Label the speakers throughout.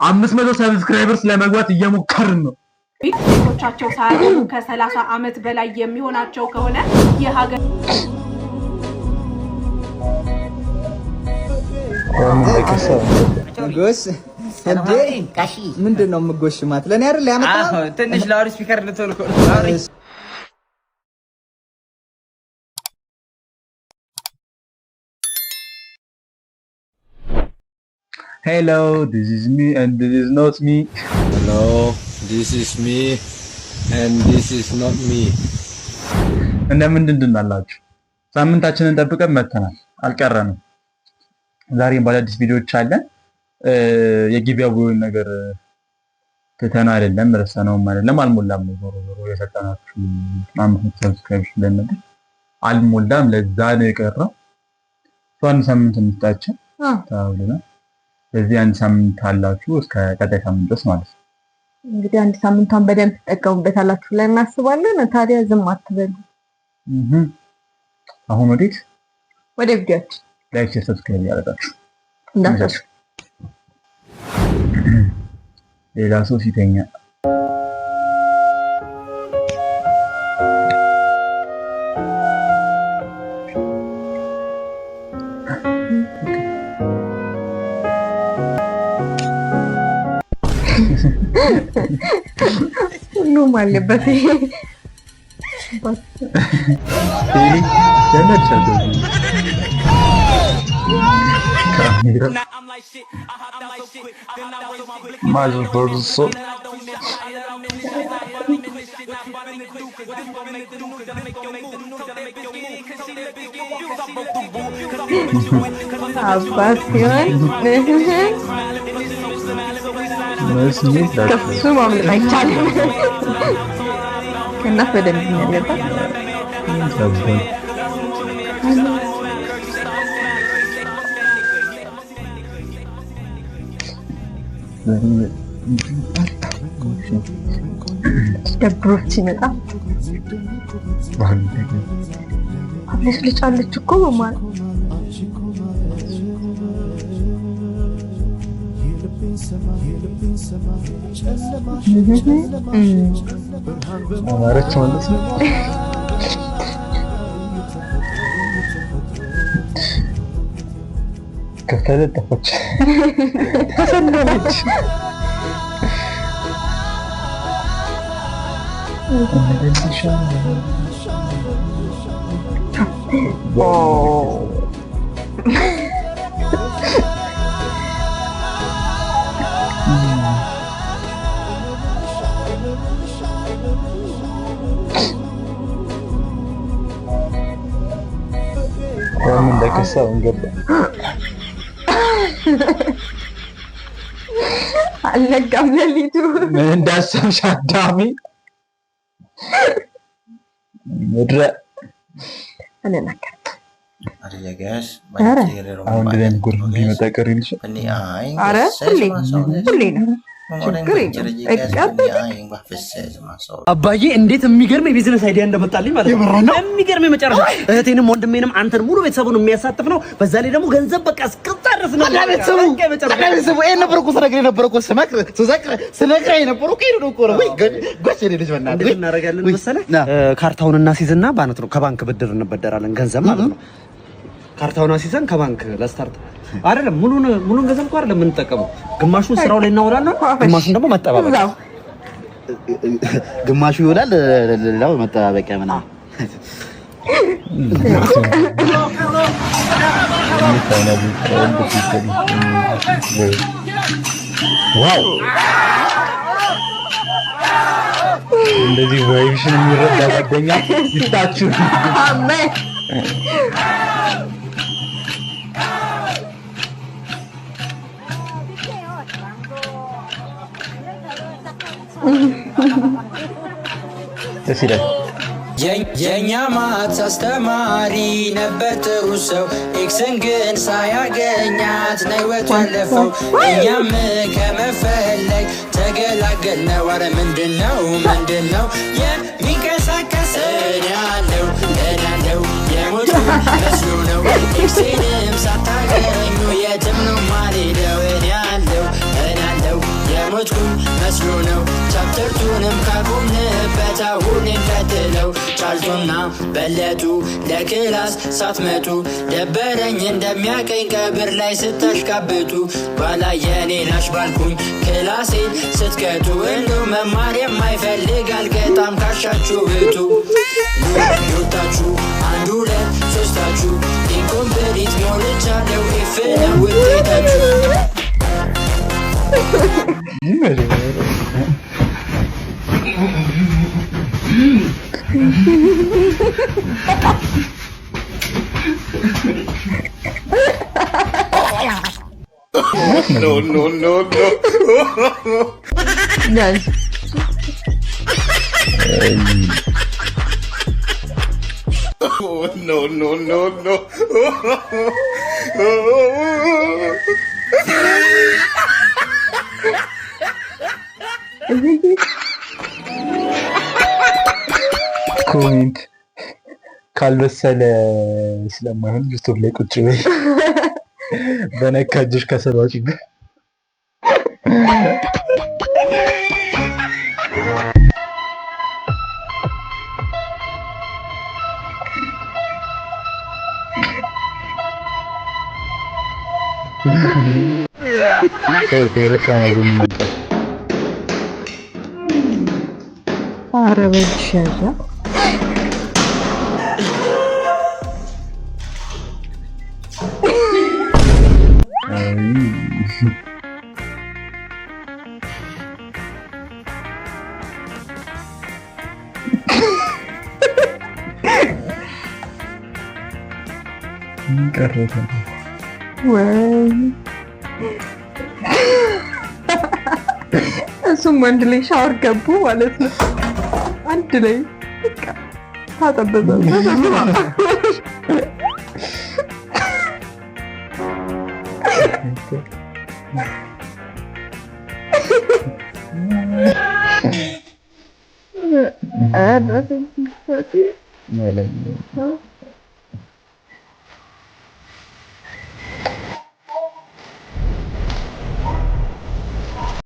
Speaker 1: 500 ሰብስክራይበርስ ለመግባት እየሞከርን ነው።
Speaker 2: ቤተሰቦቻቸው ሳያገቡ ከ30 ዓመት በላይ የሚሆናቸው ከሆነ የሀገር
Speaker 3: ጎሽ እንዴ ካሺ ምንድነው የምጎሽማት? ለኔ አይደል ያመጣው?
Speaker 4: ትንሽ ላውድ ስፒከር ልትልኩ
Speaker 1: Hello, this is me and this is not me.
Speaker 5: Hello, this is me and this is not me.
Speaker 1: እንደምን አላችሁ? ሳምንታችንን ጠብቀን መተናል። አልቀረንም። ዛሬም በአዲስ ቪዲዮዎች አለን። የጊቢያውን ነገር ተተና አይደለም ረሳነውም አይደለም አልሞላም ነው ዞሮ የሰጠናችሁ 500 ሰብስክራይብ ስለነበር አልሞላም። ለዛ ነው የቀረው። አንድ ሳምንት እንጣጣቸው ታውልና በዚህ አንድ ሳምንት አላችሁ እስከ ቀጣይ ሳምንት ድረስ ማለት ነው።
Speaker 6: እንግዲህ አንድ ሳምንቷን በደንብ ተጠቀሙበታላችሁ ብለን እናስባለን። ታዲያ ዝም አትበሉ።
Speaker 1: አሁን ወደ
Speaker 6: ቪዲዮአችን
Speaker 1: ላይክ ሰብስክራይብ ያደርጋችሁ
Speaker 6: እንዳትረሱ።
Speaker 1: ሌላ ሰው ሲተኛ
Speaker 6: ሁሉም አለበት። ከሱ ማምለጥ አይቻልም። ከእናት በደንብ የሚያለባት ደብሮት ሲመጣ አብለሽ ልጫለች እኮ በማለት
Speaker 1: አማረች ማለት ነው። ከተለጠፈች ተሰለለች። ምን ለከሳው እንገባ አለጋም ለሊቱ ምን እንዳሰብሽ አዳሚ ምድረ እኔ ነገር
Speaker 4: አሪያጋስ
Speaker 1: አሁን ደም ጉርብ ቢመጣ ቀርልሽ
Speaker 6: አረ ሁሌ ነው ችግር የለም።
Speaker 7: አባዬ እንዴት የሚገርም የቢዝነስ አይዲያ እንደመጣልኝ ማለት ነው። የሚገርም የመጨረሻ እህቴንም ወንድሜንም አንተን ሙሉ ቤተሰቡን የሚያሳትፍ ነው። በዛ ላይ ደግሞ ገንዘብ በቃ እስከታረስ ነው። ቤተሰቡ ይሄን ነበር እኮ ስነግርህ ነበር እኮ ስነግርህ ነበር እኮ ይሄን እኮ ነው ወይ ጎሽ ልጅ በእናትህ እናደርጋለን መሰለህ። ካርታውን እናስይዝና ባነት ነው ከባንክ ብድር እንበደራለን ገንዘብ ማለት ነው። ካርታውን አስይዘን ከባንክ ለስታርት አይደለም ሙሉን ገንዘብ እኮ አይደለም የምንጠቀመው። ግማሹን ስራው ላይ እናውላለን፣ ግማሹን ደግሞ መጠባበቅ፣
Speaker 3: ግማሹ ይውላል፣ ሌላው መጠባበቂያ ምናምን።
Speaker 1: ዋው እንደዚህ ቫይብሽን የሚረዳ ጓደኛ ይስጣችሁ።
Speaker 6: አሜን።
Speaker 1: ደስ ይላል።
Speaker 8: የኛ ማት አስተማሪ ነበር ጥሩ ሰው ኤክስን ግን ሳያገኛት ነው ህይወቱ ያለፈው። እኛም ከመፈለግ ተገላገልነው። ኧረ ምንድነው የሚንቀሳቀስ እዳለው የሞቱ መስሎ ነው። ኤክስንም ሳታገኙ የትም ነው ማልሄደው እኔ አለው የሞትኩኝ መስሎ ነው ቻፕተርቱንም ካቆምንበት አሁን እንቀጥለው ጫልቱና በለጡ ለክላስ ሳትመጡ ደበረኝ እንደሚያቀኝ ቀብር ላይ ስታሽቃብጡ ባላየኔ ላሽ ባልኩኝ ክላሴን ስትቀጡ እንደው መማር የማይፈልግ አልቀጣም ካሻችሁ ብቱ ሉታችሁ አንድ ሁለት ሶስታችሁ ኢንኮምፕሊት ሞልቻለሁ ኢፍነ ውጤታችሁ
Speaker 5: No, no, no, no.
Speaker 6: Guys.
Speaker 5: Oh, no, no, no, no.
Speaker 1: ኮሜንት ካልበሰለ ስለማይሆን ስቶቭ ላይ ቁጭ በይ በነካጅሽ ከሰባጭ
Speaker 6: እሱም ወንድ ላይ ሻወር ገቡ ማለት ነው። አንድ ላይ በቃ ታጠበዘ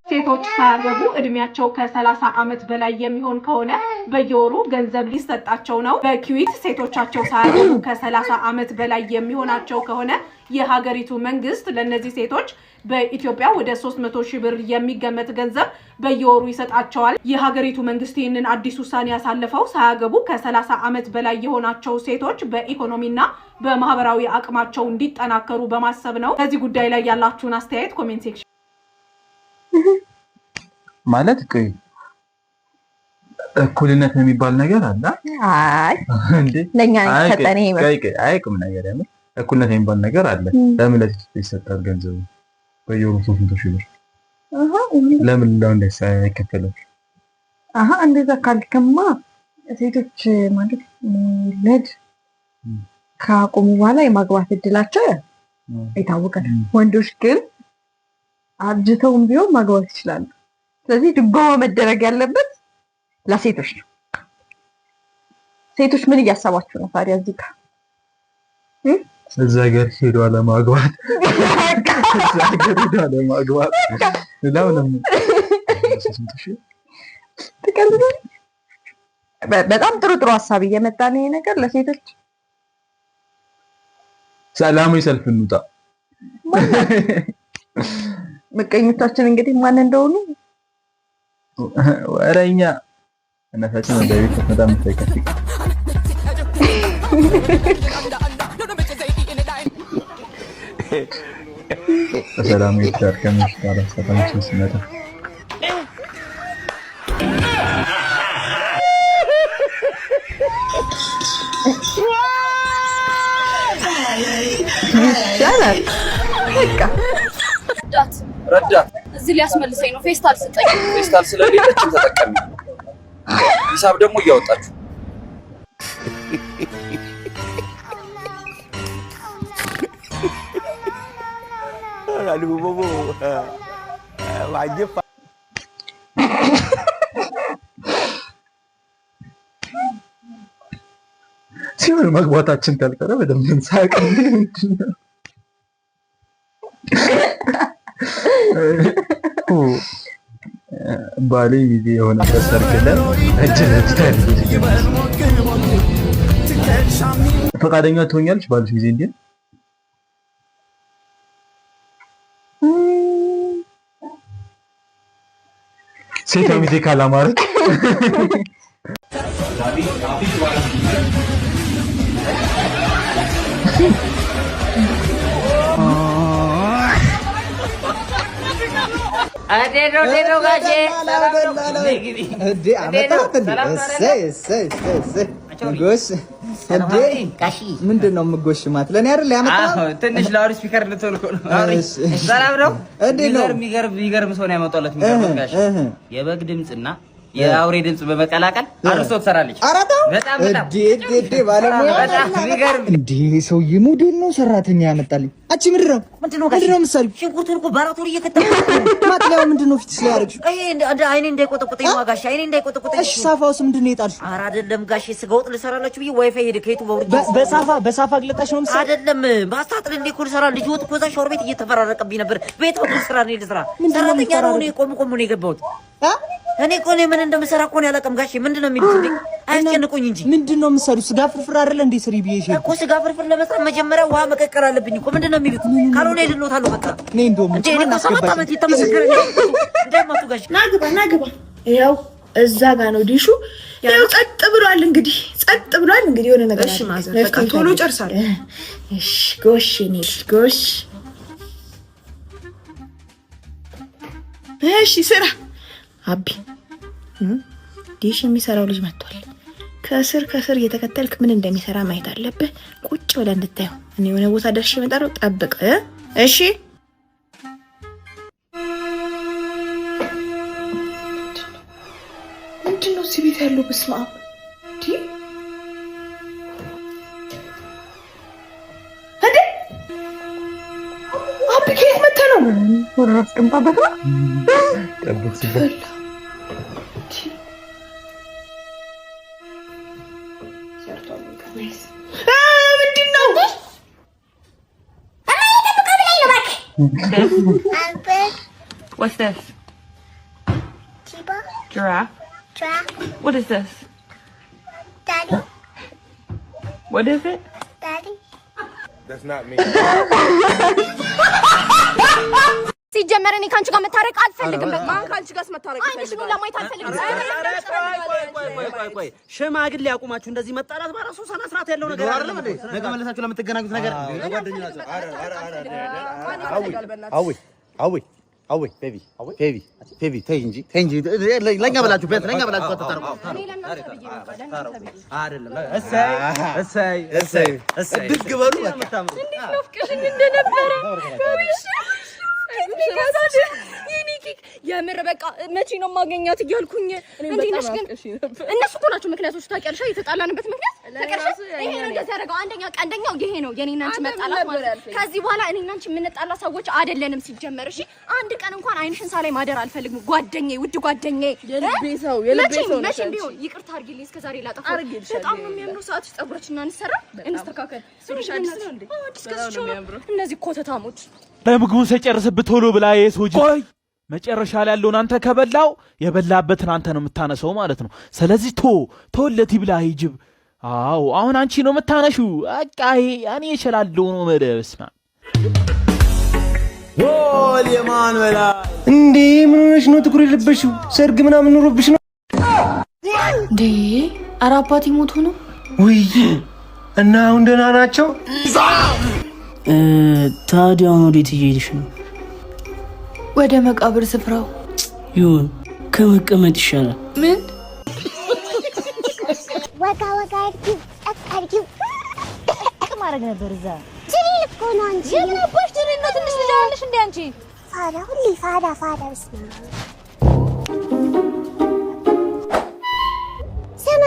Speaker 2: ሴቶች ሳያገቡ እድሜያቸው ከ30 ዓመት በላይ የሚሆን ከሆነ በየወሩ ገንዘብ ሊሰጣቸው ነው። በኩዌት ሴቶቻቸው ሳያገቡ ከ30 ዓመት በላይ የሚሆናቸው ከሆነ የሀገሪቱ መንግስት ለነዚህ ሴቶች በኢትዮጵያ ወደ 300 ሺህ ብር የሚገመት ገንዘብ በየወሩ ይሰጣቸዋል። የሀገሪቱ መንግስት ይህንን አዲስ ውሳኔ ያሳለፈው ሳያገቡ ከ30 ዓመት በላይ የሆናቸው ሴቶች በኢኮኖሚና በማህበራዊ አቅማቸው እንዲጠናከሩ በማሰብ ነው። ከዚህ ጉዳይ ላይ ያላችሁን አስተያየት ኮሜንት ሴክሽን
Speaker 1: ማለት እኩልነት የሚባል ነገር አለ።
Speaker 6: አይ እንዴ ለኛ ተጠኔ
Speaker 1: አይቁም ነገር ያለው እኩልነት የሚባል ነገር አለ። ለምን ለሴቶች ይሰጣል ገንዘቡ በየወሩ 300 ሺህ ብር? ለምን እንደዛ አይከፈለም?
Speaker 6: እንደዛ ካልከማ ሴቶች ማለት ለድ ካቆሙ በኋላ የማግባት እድላቸው የታወቀ ነው። ወንዶች ግን አርጅተውም ቢሆን ማግባት ይችላሉ። ስለዚህ ድጎማ መደረግ ያለበት ለሴቶች ነው። ሴቶች ምን እያሰባችሁ ነው ታዲያ? እዚህ ጋር
Speaker 1: እዛ ጋር ሄዶ አለማግባት እዛ ጋር ሄዶ አለማግባት ለምን
Speaker 6: በጣም ጥሩ ሀሳብ እየመጣ ነው ይሄ ነገር ለሴቶች።
Speaker 1: ሰላማዊ ሰልፍ እንውጣ።
Speaker 6: ምቀኞቻችን እንግዲህ ማን እንደሆኑ
Speaker 1: ወረኛ እናታችን ወደ ቤት በጣም ተከፍይ ሰላም ይታር ከመሽ ጋር ሰላም ሲመጣ
Speaker 6: ይሻላል። በቃ
Speaker 9: ረዳት እዚህ ሊያስመልሰኝ ነው። ፌስታል ስጠኝ። ፌስታል ስለሌለችን ተጠቀሚ። ሂሳብ ደግሞ እያወጣችሁ
Speaker 1: ሲሆን መግባታችን ካልቀረ በደንብ እንሳቀን። ባሌ ጊዜ የሆነ ተሰርክለ ፈቃደኛ ትሆኛለሽ ባልሽ ጊዜ እንዴ? ሴት ሚዜ ካላማረች
Speaker 3: ምንድን ነው የምጎሽማት? ለእኔ አይደል ያመጣው?
Speaker 4: ትንሽ ላውድ ስፒከር ልትወልኮ ነው። ሰላም ነው። የሚገርም ሰው ነው ያመጣለት። የበግ ድምፅና የአውሬ ድምፅ በመቀላቀል አርሶ ትሰራለች። በጣም
Speaker 3: እንዴ ሰውዬ ሞዴል ነው ሰራተኛ ያመጣልኝ። አንቺ ምንድን ነው የምትሰሪው?
Speaker 7: ሽንኩርቱን እኮ ባራቶሪ እየከተፈ
Speaker 3: ማጥለያው ምንድን ነው ፊትሽ ላይ ያደረግሽው?
Speaker 7: አይኔ እንዳይቆጠቁጠኝ ጋሼ፣ አይኔ እንዳይቆጠቁጠኝ።
Speaker 3: እሺ ሳፋውስ ምንድን ነው የጣልሽው?
Speaker 7: ኧረ አይደለም ጋሼ፣ ስጋ ወጥ ልሰራላችሁ ብዬ ዋይፋይ ሄደ ከየቱ በውርጅ
Speaker 3: በሳፋ ግለጣሽ ነው የምትሰሪው?
Speaker 7: አይደለም ባስታጥል እንደ እኮ ልሰራ ልጅ ወጥ እኮ እዛ ሻወር ቤት እየተፈራረቀብኝ ነበር። ቤት ወጥ ልስራ ነው ልስራ ሰራተኛ ነው እኔ ቆም ነው የገባሁት። እኔ እኮ ምን እንደምሰራ እኮ ነው ያላቀም ጋሼ። ምንድን ነው የሚሉት እንዴ? አያስጨንቁኝ እንጂ
Speaker 3: ምንድን ነው የምትሰሪው? ስጋ ፍርፍር አይደለ እንዴ ስሪ ብዬሽ
Speaker 7: እኮ። ስጋ ፍርፍር ለመስራት መጀመሪያ ውሃ መቀቀል አለብኝ እኮ። ምንድን ነው የሚሉት? ካልሆነ ይድኖታል በቃ።
Speaker 3: እኔ እንደውም
Speaker 7: እንዴ እኮ 7 ዓመት የተመሰከረ እንደማቱ ጋሼ።
Speaker 10: ናግባ ይኸው እዛ ጋር ነው ዲሹ። ይኸው ጸጥ ብሏል። እንግዲህ የሆነ ነገር እሺ፣ ማዘር በቃ ቶሎ ጨርሳለሁ። እሺ ጎሽ፣ እኔ ጎሽ። እሺ ስራ አቢ ዲሽ የሚሰራው ልጅ መጥቷል። ከስር እየተከተልክ ምን እንደሚሰራ ማየት አለብህ። ቁጭ ብለህ እንድታየው። እኔ የሆነ ቦታ ደርሼ እመጣለሁ፣ ጠብቅ እሺ። ምንድን ነው እዚህ ቤት ያለው? በስመ አብ እንዴ! አቢ ከየት መጥተህ ነው?
Speaker 6: ወደ ራስ ገንባበት ነው
Speaker 1: ጠብቅ ሲባል
Speaker 10: ምንድን ነው?
Speaker 6: What's this? Giraffe. What is this?
Speaker 11: Daddy.
Speaker 6: What is it?
Speaker 11: Daddy.
Speaker 5: That's not me.
Speaker 11: ሲጀመር እኔ ካንቺ ጋር መታረቅ አልፈልግም።
Speaker 2: ማን ካንቺ ጋር መታረቅ ይፈልጋል?
Speaker 11: አይንሽ ነው ለማየት አልፈልግም።
Speaker 7: ቆይ ሽማግሌ ያቁማችሁ። እንደዚህ መጣላት በራሱ ሰና ስርዓት ያለው ነገር አይደለም እንዴ? ነገ መለሳችሁ ለምትገናኙት ነገር አዊ ቤቢ ተይ እንጂ ለኛ ብላችሁ ተታረቁ አይደለም። እሰይ ድግ በሉ
Speaker 11: እንዴት ነው ፍቅርሽ እንደነበረ የምር በቃ መቼ ነው ማገኛት እያልኩኝ እንዴ ነሽ? ግን እነሱ እኮ ናቸው ምክንያቶች። ታውቂያለሽ የተጣላንበት ምክንያት ታውቂያለሽ? ይሄ ነው እንደተረጋው አንደኛው ይሄ ነው የኔና አንቺ መጣላት ማለት። ከዚህ በኋላ እኔና አንቺ የምንጣላ ሰዎች አይደለንም ሲጀመር። እሺ አንድ ቀን እንኳን አይንሽን ሳላይ ማደር አልፈልግም። ጓደኛዬ፣ ውድ ጓደኛዬ፣
Speaker 2: የልቤ ሰው
Speaker 11: መቼም ቢሆን ይቅርታ አድርጊልኝ። እስከዛሬ ላጠፋው በጣም ነው የሚያምረው። ሰዓትሽ ፀጉራችንን እንሰራ እንስተካከል። ሱሪሽ አዲስ ነው እንዴ? አዲስ ነው። እነዚህ ኮተታሞች
Speaker 12: ለምግቡን ሳይጨርስብህ ቶሎ ብላ የሰው ጅ ቆይ መጨረሻ ላይ ያለውን አንተ ከበላው የበላበትን አንተ ነው የምታነሰው ማለት ነው። ስለዚህ ቶለት ይብላ ይጅብ። አዎ አሁን አንቺ ነው የምታነሹ። በቃ እኔ እችላለሁ ነው መደብስማ
Speaker 7: ወል የማን በላ እንዴ ምን ሆነሽ ነው ትኩር የለበሽው? ሰርግ ምናምን ኑሮብሽ ነው
Speaker 10: እንዴ? ኧረ አባቴ ሞቶ ነው።
Speaker 7: ውይ እና አሁን ደህና ናቸው?
Speaker 13: ታዲያ አሁን ወዴት እየሄድሽ ነው?
Speaker 10: ወደ መቃብር ስፍራው።
Speaker 13: ይሁን ከመቀመጥ ይሻላል።
Speaker 10: ምን
Speaker 11: ወጋ አድርጊው አድርጊው ማድረግ ነበር። እዛ ትሪል እኮ ነው አንቺ። የምን አባሽ ትሪል ነው? ትንሽ ልጅ አይደለሽ እንዴ አንቺ? ፋዳ ሁሌ ፋዳ ስማ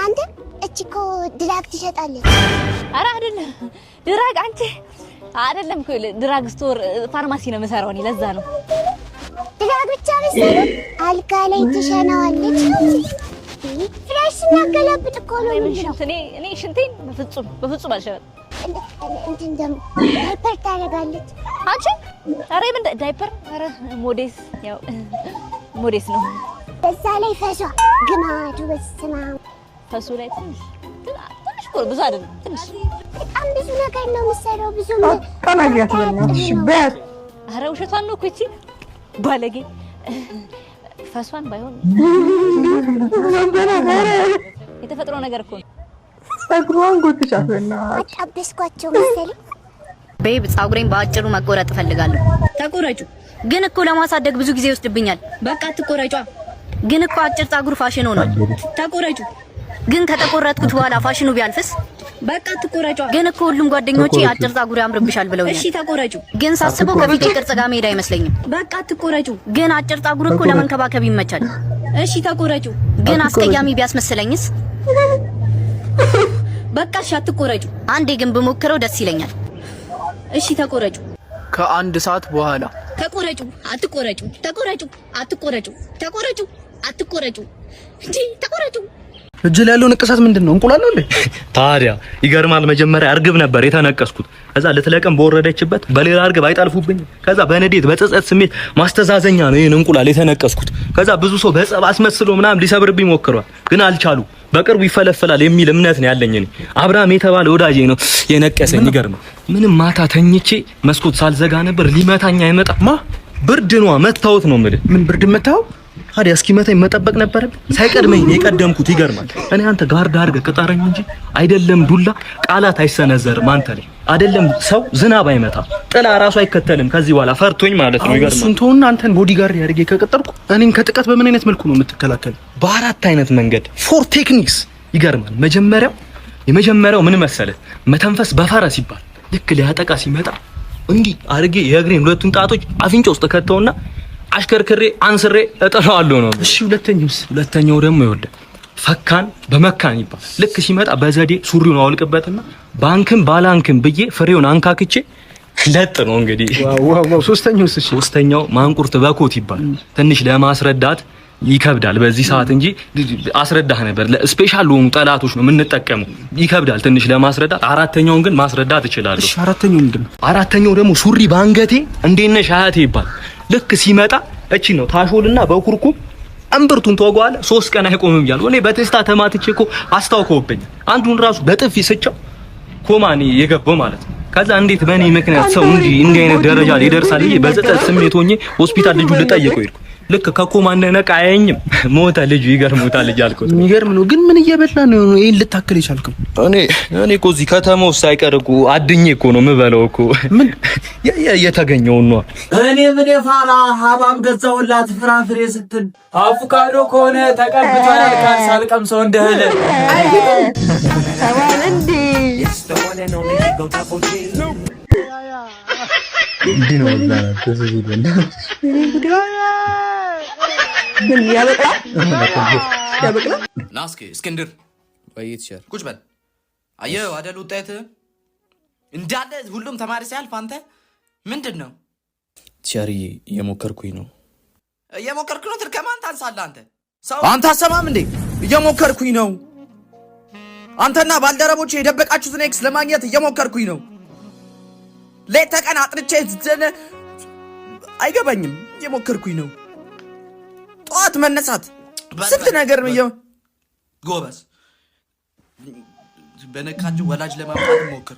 Speaker 11: አንተ እቺ እኮ ድራግ ትሸጣለች።
Speaker 14: ኧረ አይደለም ድራግ አንቺ አይደለም እኮ ድራግ ስቶር ፋርማሲ ነው የምሰራው እኔ። ለዛ ነው
Speaker 11: ድራግ ብቻ መሰለኝ አልጋ ላይ ትሸናዋለች። ፍሬሽ እናገላብጥ እኮ ነው የሚለው።
Speaker 14: እኔ ሽንቴን በፍጹም አልሸጥም።
Speaker 11: እንትን ደግሞ ዳይፐር ታደርጋለች
Speaker 14: አንቺ። ኧረ ምን ዳይፐር? ኧረ ሞዴስ ያው ሞዴስ ነው።
Speaker 11: በዛ ላይ ፈሷ ግማዱ በስማ
Speaker 14: ፈሱ ላይ ትንሽ ብዙ አይደለም ትንሽ
Speaker 11: በጣም ብዙ ነገር ነው የምትሰራው። ብዙ
Speaker 6: ተናግሪያት በእናትሽ በት
Speaker 14: ኧረ ውሸቷን ነው እኮ እቺ ባለጌ ፈሷን ባይሆን የተፈጥሮ ነገር እኮ ነው።
Speaker 6: ጸጉሯን ጎትቻት በእናትሽ
Speaker 11: አጣበስኳቸው መሰለኝ።
Speaker 15: ቤብ ፀጉሬን በአጭሩ መቆረጥ እፈልጋለሁ።
Speaker 16: ተቆረጩ።
Speaker 15: ግን እኮ ለማሳደግ ብዙ ጊዜ ይወስድብኛል።
Speaker 16: በቃ ተቆረጯ።
Speaker 15: ግን እኮ አጭር ፀጉር ፋሽን ሆኗል።
Speaker 16: ተቆረጩ።
Speaker 15: ግን ከተቆረጥኩት በኋላ ፋሽኑ ቢያልፍስ?
Speaker 16: በቃ ተቆረጯ።
Speaker 15: ግን እኮ ሁሉም ጓደኞቼ አጭር ፀጉር ያምርብሻል ብለውኛል።
Speaker 16: እሺ ተቆረጩ።
Speaker 15: ግን ሳስበው ከፊቴ ቅርጽ ጋር መሄድ አይመስለኝም።
Speaker 16: በቃ ተቆረጩ።
Speaker 15: ግን አጭር ፀጉር እኮ ለመንከባከብ ይመቻል።
Speaker 16: እሺ ተቆረጩ።
Speaker 15: ግን አስቀያሚ ቢያስመስለኝስ?
Speaker 16: በቃ እሺ አትቆረጩ።
Speaker 15: አንዴ ግን ብሞክረው ደስ ይለኛል።
Speaker 16: እሺ ተቆረጩ።
Speaker 17: ከአንድ ሰዓት በኋላ
Speaker 16: ተቆረጩ። አትቆረጩ። ተቆረጩ። አትቆረጩ። ተቆረጩ። አትቆረጩ። እንዴ ተቆረጩ።
Speaker 7: እጅ ላይ ያለው ንቅሳት ምንድነው? እንቁላል ነው እንዴ?
Speaker 18: ታዲያ ይገርማል። መጀመሪያ እርግብ ነበር የተነቀስኩት። ከዛ ልትለቀም በወረደችበት በሌላ እርግብ አይጣልፉብኝ። ከዛ በንዴት በጸጸት ስሜት ማስተዛዘኛ ነው ይሄን እንቁላል የተነቀስኩት። ከዛ ብዙ ሰው በጸብ አስመስሎ ምናምን ሊሰብርብኝ ሞክሯል፣ ግን አልቻሉ። በቅርቡ ይፈለፈላል የሚል እምነት ነው ያለኝ። እኔ አብርሃም የተባለ ወዳጄ ነው የነቀሰኝ። ይገርማል። ምንም ማታ ተኝቼ መስኮት ሳልዘጋ ነበር ሊመታኛ አይመጣማ። ብርድ ነው መታወት ነው የምልህ።
Speaker 7: ምን ብርድ መታው?
Speaker 18: ታዲያ እስኪመታኝ መጠበቅ ነበረብኝ። ሳይቀድመኝ የቀደምኩት። ይገርማል። እኔ አንተ ጋርድ አድርገህ ቅጠረኝ እንጂ አይደለም ዱላ ቃላት አይሰነዘርም አንተ ላይ አይደለም ሰው ዝናብ አይመታ ጥላ ራሱ አይከተልም ከዚህ በኋላ ፈርቶኝ ማለት ነው። ይገርማል።
Speaker 7: እሱን ተውና አንተን ቦዲጋርድ ያርጌ ከቀጠርኩ እኔን ከጥቃት በምን አይነት መልኩ ነው የምትከላከል?
Speaker 18: በአራት አይነት መንገድ ፎር ቴክኒክስ። ይገርማል። የመጀመሪያው ምን መሰለህ? መተንፈስ በፈረስ ይባል። ልክ ሊያጠቃ ሲመጣ እንዲህ አድርጌ የእግሬን ሁለቱን ጣቶች አፍንጫ ውስጥ ከተውና አሽከርክሬ አንስሬ እጠራዋለሁ ነው።
Speaker 7: እሺ
Speaker 18: ሁለተኛው ደግሞ ይወልደ ፈካን በመካን ይባል። ልክ ሲመጣ በዘዴ ሱሪውን አወልቅበትና ባንክም ባላንክም ብዬ ፍሬውን አንካክቼ ለጥ ነው እንግዲህ።
Speaker 7: ዋው
Speaker 18: ሶስተኛው ማንቁርት በኮት ይባል። ትንሽ ለማስረዳት ይከብዳል በዚህ ሰዓት እንጂ አስረዳህ ነበር። ለስፔሻል ሆኑ ጠላቶች ነው የምንጠቀመው። ይከብዳል ትንሽ ለማስረዳት። አራተኛውን ግን ማስረዳት እችላለሁ።
Speaker 7: እሺ አራተኛው ምንድነው?
Speaker 18: አራተኛው ደግሞ ሱሪ ባንገቴ እንዴት ነሽ አያቴ ይባል። ልክ ሲመጣ እቺ ነው ታሾልና በኩርኩም እምብርቱን ተወጓለ 3 ቀን አይቆምም ይላል። እኔ በቴስታ ተማትቼ እኮ አስታውቀውብኝ አንዱን ራሱ በጥፊ ስጫው ኮማኒ የገባው ማለት ነው። ከዛ እንዴት በእኔ ምክንያት ሰው እንዲህ አይነት ደረጃ ላይ ይደርሳል? በዘጠት ስሜት ሆኜ ሆስፒታል ልጁ ልጠይቀው ሄድኩ። ልክ ከኮማነ ነቃ አያኝም ሞተ ልጁ። ይገርሙታል ልጅ አልኩት።
Speaker 7: የሚገርም ነው ግን ምን እየበላ ነው ይሄን ልታከል ይቻልከው?
Speaker 18: እኔ እኮ እዚህ ከተማ ውስጥ ሳይቀር እኮ አድኜ እኮ ነው የምበለው እኮ ምን የተገኘው ነው።
Speaker 19: እኔ ምን የፋራ ሀባብ ገዛውላት ፍራፍሬ ስትል አቮካዶ ከሆነ ተቀብቷል ሳልቀምሰው እንደህለ
Speaker 6: ሰዋል እንዴ
Speaker 1: እንዲህ ነው ወላሂ ተዘዚህ በእንደ
Speaker 6: ምን ያበቅላል?
Speaker 20: ና እስክንድር ወይት ሸር ቁጭ በል። አየሁ አይደል ውጤትህን እንዳለ ሁሉም ተማሪ ሲያልፍ አንተ ምንድን ነው?
Speaker 18: ቸርዬ እየሞከርኩኝ ነው።
Speaker 20: እየሞከርኩ ነው? ከማን ታንሳለህ አንተ? አንተ አሰማም እንዴ? እየሞከርኩኝ ነው። አንተና ባልደረቦች የደበቃችሁትን ኤክስ ለማግኘት እየሞከርኩኝ ነው። ሌት ተቀን አጥርቼ አይገባኝም። እየሞከርኩኝ ነው። ጠዋት መነሳት ስንት ነገር ነው። ጎበዝ በነካችሁ ወላጅ ለማምጣት ሞክር።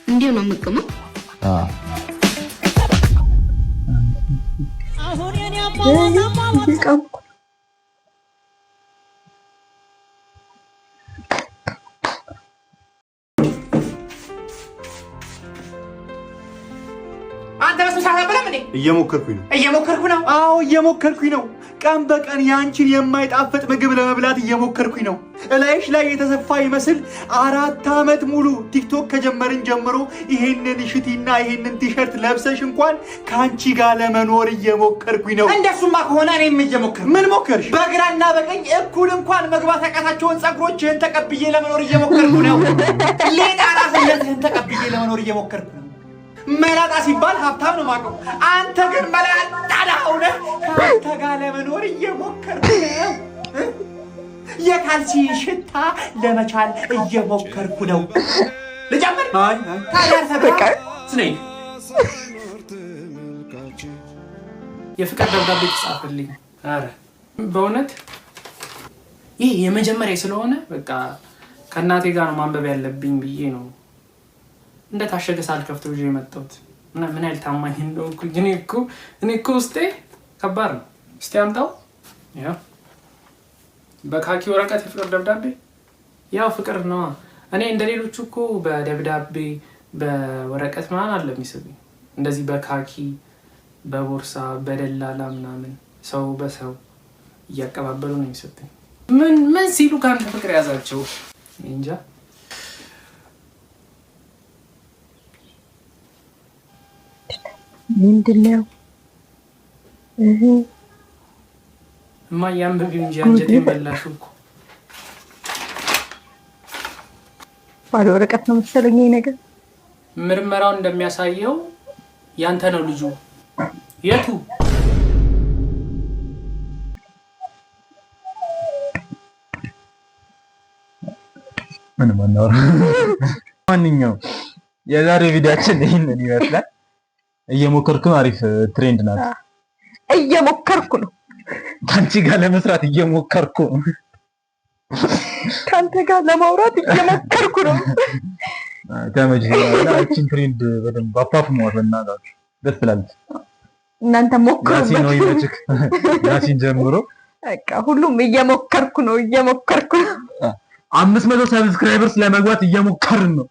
Speaker 16: እንዴ ነው የምቅመው?
Speaker 6: አሁን የኔ አባባ
Speaker 19: አንተ በስብሰባ በለም እንዴ?
Speaker 21: እየሞከርኩኝ ነው።
Speaker 19: እየሞከርኩ ነው?
Speaker 21: አዎ እየሞከርኩኝ ነው። ቀን በቀን ያንቺን የማይጣፍጥ ምግብ ለመብላት እየሞከርኩኝ ነው። እላይሽ ላይ የተሰፋ ይመስል 4 ዓመት ሙሉ ቲክቶክ ከጀመርን ጀምሮ ይሄንን ሽቲና ይሄንን ቲሸርት ለብሰሽ እንኳን ካንቺ ጋር ለመኖር እየሞከርኩኝ ነው።
Speaker 19: እንደሱማ ከሆነ እኔም እየሞከርኩ።
Speaker 21: ምን ሞከርሽ?
Speaker 19: በግራና በቀኝ እኩል እንኳን መግባት ያቃታቸውን ጸጉሮችህን ተቀብዬ ለመኖር እየሞከርኩ ነው። ሌላ ራስነትህን ተቀብዬ ለመኖር እየሞከርኩ ነው። መላጣ ሲባል ሀብታም ነው ማቀው። አንተ ግን መላጣ ነህ። ከአንተ ጋር ለመኖር እየሞከርኩ ነው። የካልሲ ሽታ ለመቻል እየሞከርኩ ነው። ልጨምር?
Speaker 8: ስኔክ የፍቅር ደብዳቤ ተጻፈልኝ። አረ በእውነት ይህ የመጀመሪያ ስለሆነ በቃ ከእናቴ ጋር ነው ማንበብ ያለብኝ ብዬ ነው እንደ ታሸገ ሳልከፍተው ይዤ የመጣሁት። ምን ያህል ታማኝ እንደሆንኩኝ እኔ እኮ ውስጤ ከባድ ነው። እስቲ አምጣው። ያው በካኪ ወረቀት የፍቅር ደብዳቤ ያው ፍቅር ነው። እኔ እንደሌሎቹ እኮ በደብዳቤ በወረቀት ምናምን አለ የሚስብኝ። እንደዚህ በካኪ በቦርሳ በደላላ ምናምን ሰው በሰው እያቀባበሉ ነው የሚሰጠኝ። ምን ሲሉ ከአንተ ፍቅር ያዛቸው እንጃ።
Speaker 6: ምንድነው?
Speaker 8: እማዬ አንብቢው እንጂ አንጀቴን በላሽ እኮ።
Speaker 6: ባለ ወረቀት ነው መሰለኝ ይሄ ነገር።
Speaker 8: ምርመራው እንደሚያሳየው ያንተ ነው ልጁ። የቱ?
Speaker 1: ምን ማናወራ ማንኛውም የዛሬ ቪዲዮአችን ይሄንን ይመስላል። እየሞከርኩ ነው። አሪፍ ትሬንድ ናት።
Speaker 6: እየሞከርኩ ነው።
Speaker 1: ካንቺ ጋር ለመስራት እየሞከርኩ ነው።
Speaker 6: ካንተ ጋር ለማውራት እየሞከርኩ ነው።
Speaker 1: ተመችቶኛል። እቺን ትሬንድ በደንብ አፋፍሟት በእናታችሁ ደስ ትላለች።
Speaker 6: እናንተ ሞክሩ።
Speaker 1: ጋሲ ነው ይመችክ። ጋሲን ጀምሮ
Speaker 6: በቃ ሁሉም እየሞከርኩ ነው።
Speaker 1: 500 ሰብስክራይበርስ ለመግባት እየሞከርን ነው።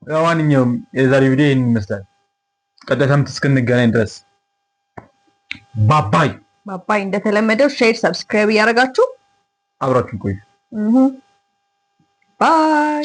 Speaker 1: ለማንኛውም የዛሬ ቪዲዮ ይሄን ይመስላል። ቀጣይ ሳምንት እስክንገናኝ ድረስ ባባይ
Speaker 6: ባባይ። እንደተለመደው ሼር፣ ሰብስክራይብ እያደረጋችሁ
Speaker 1: አብራችሁ ቆዩ።
Speaker 6: ባይ